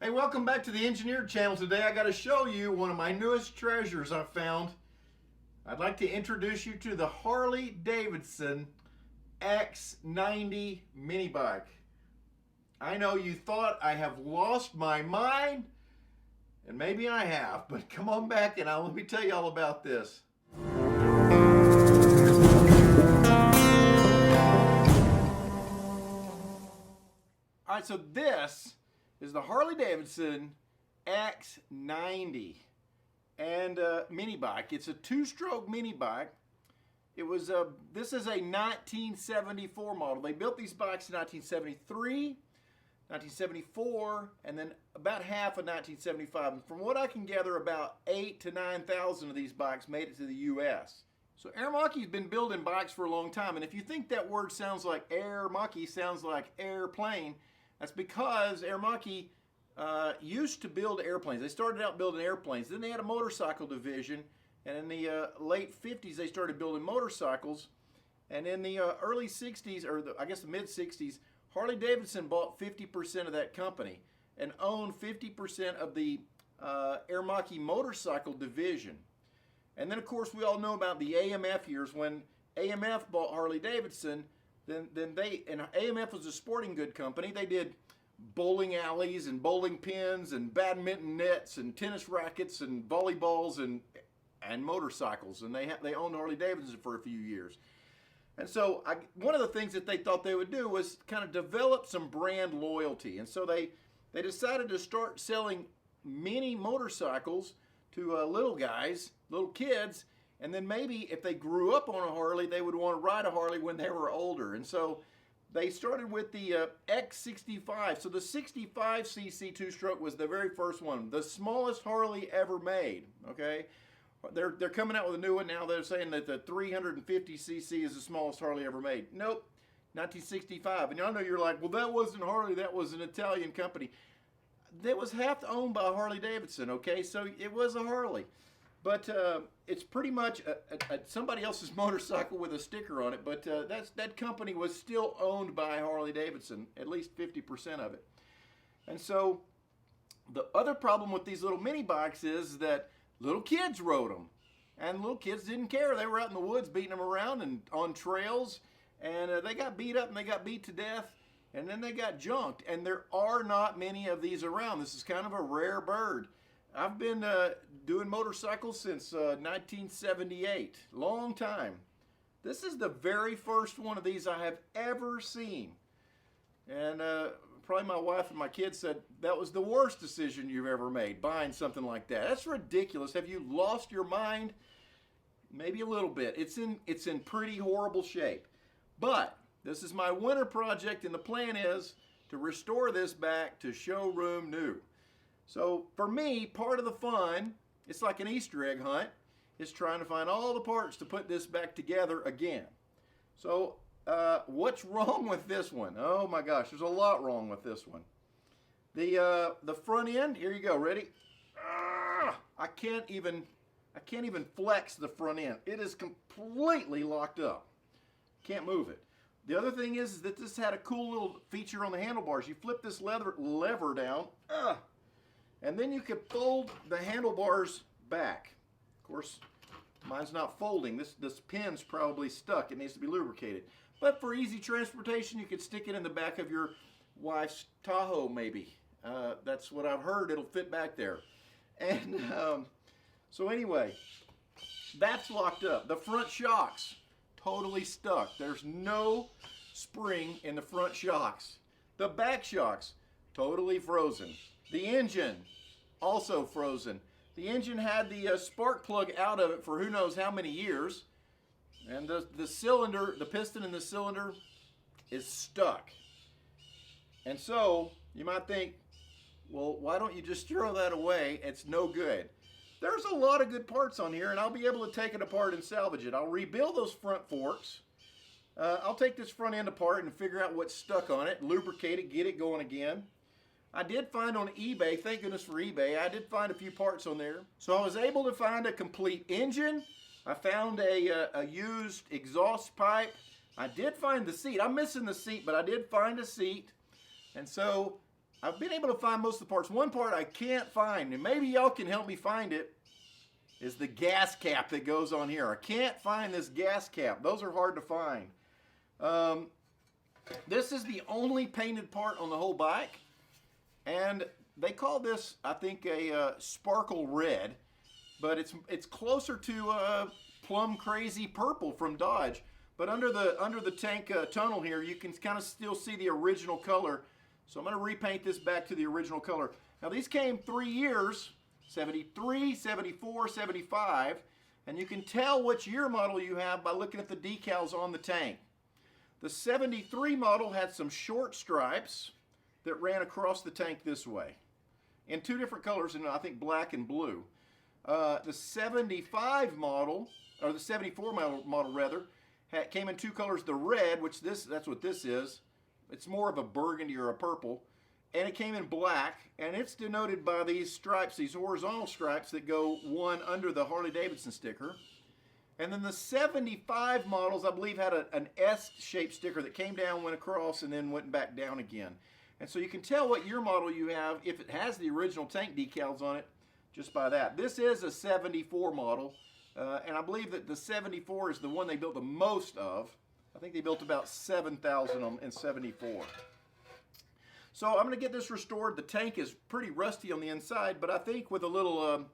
Hey, welcome back to the Engineered Channel. Today I got to show you one of my newest treasures I found. I'd like to introduce you to the Harley Davidson X-90 Minibike. I know you thought I have lost my mind, and maybe I have, but come on back and let me tell you all about this. All right, so this is the Harley Davidson X-90 and mini bike. It's a two-stroke mini bike. It was this is a 1974 model. They built these bikes in 1973, 1974, and then about half of 1975. And from what I can gather, about 8,000 to 9,000 of these bikes made it to the U.S. So Aermacchi's been building bikes for a long time, and if you think that word sounds like Aermacchi, sounds like airplane, that's because Aermacchi used to build airplanes. They started out building airplanes. Then they had a motorcycle division, and in the late 50s they started building motorcycles. And in the early 60s, or I guess the mid 60s, Harley Davidson bought 50% of that company and owned 50% of the Aermacchi motorcycle division. And then of course we all know about the AMF years when AMF bought Harley Davidson. Then AMF was a sporting good company. They did bowling alleys and bowling pins and badminton nets and tennis rackets and volleyballs and motorcycles. And they owned Harley Davidson for a few years. And so one of the things that they thought they would do was kind of develop some brand loyalty. And so they decided to start selling mini motorcycles to little guys, little kids. And then maybe if they grew up on a Harley, they would want to ride a Harley when they were older. And so they started with the X65. So the 65cc two-stroke was the very first one, the smallest Harley ever made, okay? They're coming out with a new one now. They're saying that the 350cc is the smallest Harley ever made. Nope, 1965. And I know you're like, well, that wasn't Harley, that was an Italian company. That was half owned by Harley Davidson, okay? So it was a Harley. But it's pretty much somebody else's motorcycle with a sticker on it, but that company was still owned by Harley Davidson, at least 50% of it. And so the other problem with these little mini bikes is that little kids rode them, and little kids didn't care. They were out in the woods beating them around and on trails, and they got beat up and they got beat to death, and then they got junked. And there are not many of these around. This is kind of a rare bird. I've been doing motorcycles since 1978, long time. This is the very first one of these I have ever seen. And probably my wife and my kids said that was the worst decision you've ever made, buying something like that. That's ridiculous. Have you lost your mind? Maybe a little bit. It's in pretty horrible shape. But this is my winter project, and the plan is to restore this back to showroom new. So for me, part of the fun, it's like an Easter egg hunt, is trying to find all the parts to put this back together again. So what's wrong with this one? Oh my gosh, there's a lot wrong with this one. The front end, here you go, ready? I can't even flex the front end. It is completely locked up. Can't move it. The other thing is that this had a cool little feature on the handlebars. You flip this lever down, and then you could fold the handlebars back. Of course, mine's not folding. This pin's probably stuck. It needs to be lubricated. But for easy transportation, you could stick it in the back of your wife's Tahoe, maybe. That's what I've heard. It'll fit back there. And so anyway, that's locked up. The front shocks, totally stuck. There's no spring in the front shocks. The back shocks, totally frozen. The engine, also frozen. The engine had the spark plug out of it for who knows how many years. And the cylinder, the piston in the cylinder is stuck. And so you might think, well, why don't you just throw that away? It's no good. There's a lot of good parts on here, and I'll be able to take it apart and salvage it. I'll rebuild those front forks. I'll take this front end apart and figure out what's stuck on it, lubricate it, get it going again. I did find on eBay, thank goodness for eBay, I did find a few parts on there. So I was able to find a complete engine. I found a used exhaust pipe. I did find the seat. I'm missing the seat, but I did find a seat. And so I've been able to find most of the parts. One part I can't find, and maybe y'all can help me find it, is the gas cap that goes on here. I can't find this gas cap. Those are hard to find. This is the only painted part on the whole bike, and they call this, I think, a sparkle red, but it's closer to plum crazy purple from Dodge. But under the tank tunnel here, you can kind of still see the original color. So I'm going to repaint this back to the original color. Now these came 3 years, 73, 74, 75, and you can tell which year model you have by looking at the decals on the tank. The 73 model had some short stripes that ran across the tank this way in 2 different colors, and I think black and blue. The 75 model, or the 74 model rather, came in 2 colors. The red, which that's what this is. It's more of a burgundy or a purple, and it came in black, and it's denoted by these stripes, these horizontal stripes that go one under the Harley Davidson sticker. And then the 75 models, I believe, had an S-shaped sticker that came down, went across, and then went back down again. And so you can tell what year model you have if it has the original tank decals on it just by that. This is a 74 model, and I believe that the 74 is the one they built the most of. I think they built about 7,000 of them in 74. So I'm going to get this restored. The tank is pretty rusty on the inside, but I think with a little,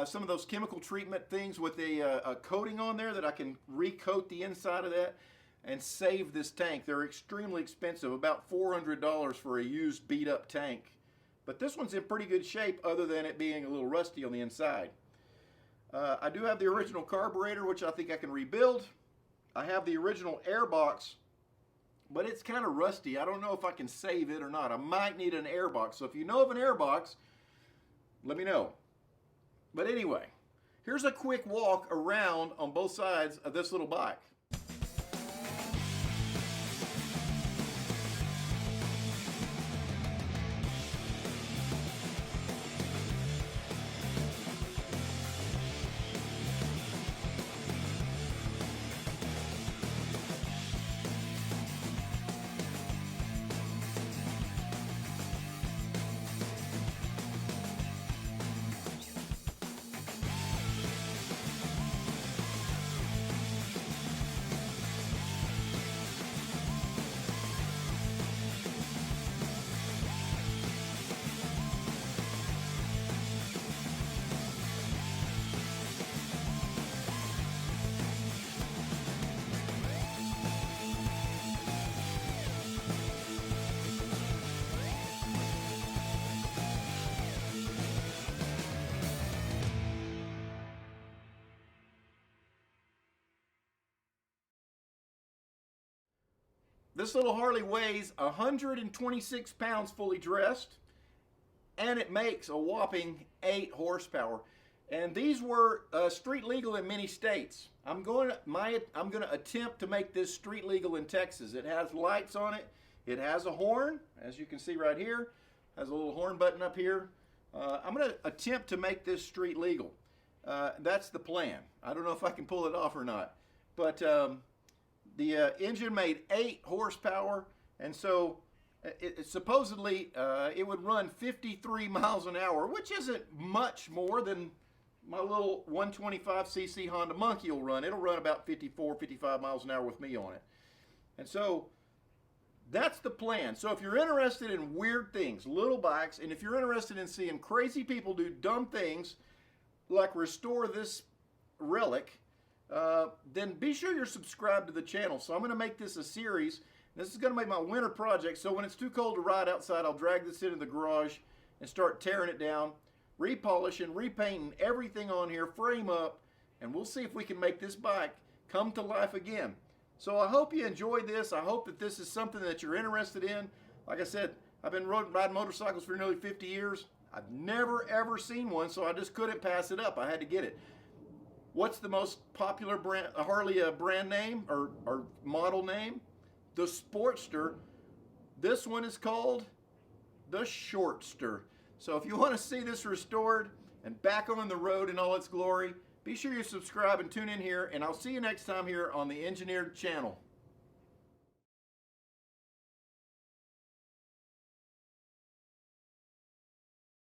some of those chemical treatment things with a coating on there, that I can recoat the inside of that and save this tank. They're extremely expensive, about $400 for a used beat up tank. But this one's in pretty good shape other than it being a little rusty on the inside. I do have the original carburetor, which I think I can rebuild. I have the original air box, but it's kind of rusty. I don't know if I can save it or not. I might need an air box. So if you know of an air box, let me know. But anyway, here's a quick walk around on both sides of this little bike. This little Harley weighs 126 pounds fully dressed, and it makes a whopping 8 horsepower. And these were street legal in many states. I'm going to attempt to make this street legal in Texas. It has lights on it. It has a horn, as you can see right here. Has a little horn button up here. I'm going to attempt to make this street legal. That's the plan. I don't know if I can pull it off or not, but the engine made 8 horsepower, and so supposedly it would run 53 miles an hour, which isn't much more than my little 125cc Honda Monkey will run. It'll run about 54, 55 miles an hour with me on it. And so that's the plan. So if you're interested in weird things, little bikes, and if you're interested in seeing crazy people do dumb things like restore this relic, then be sure you're subscribed to the channel. So I'm going to make this a series. This is going to be my winter project. So when it's too cold to ride outside, I'll drag this into the garage and start tearing it down, repolishing, repainting everything on here, frame up, and we'll see if we can make this bike come to life again. So I hope you enjoyed this. I hope that this is something that you're interested in. Like I said, I've been riding motorcycles for nearly 50 years. I've never ever seen one, so I just couldn't pass it up. I had to get it. What's the most popular brand, Harley brand name or model name? The Sportster. This one is called the Shortster. So if you want to see this restored and back on the road in all its glory, be sure you subscribe and tune in here, and I'll see you next time here on the Engineered Channel.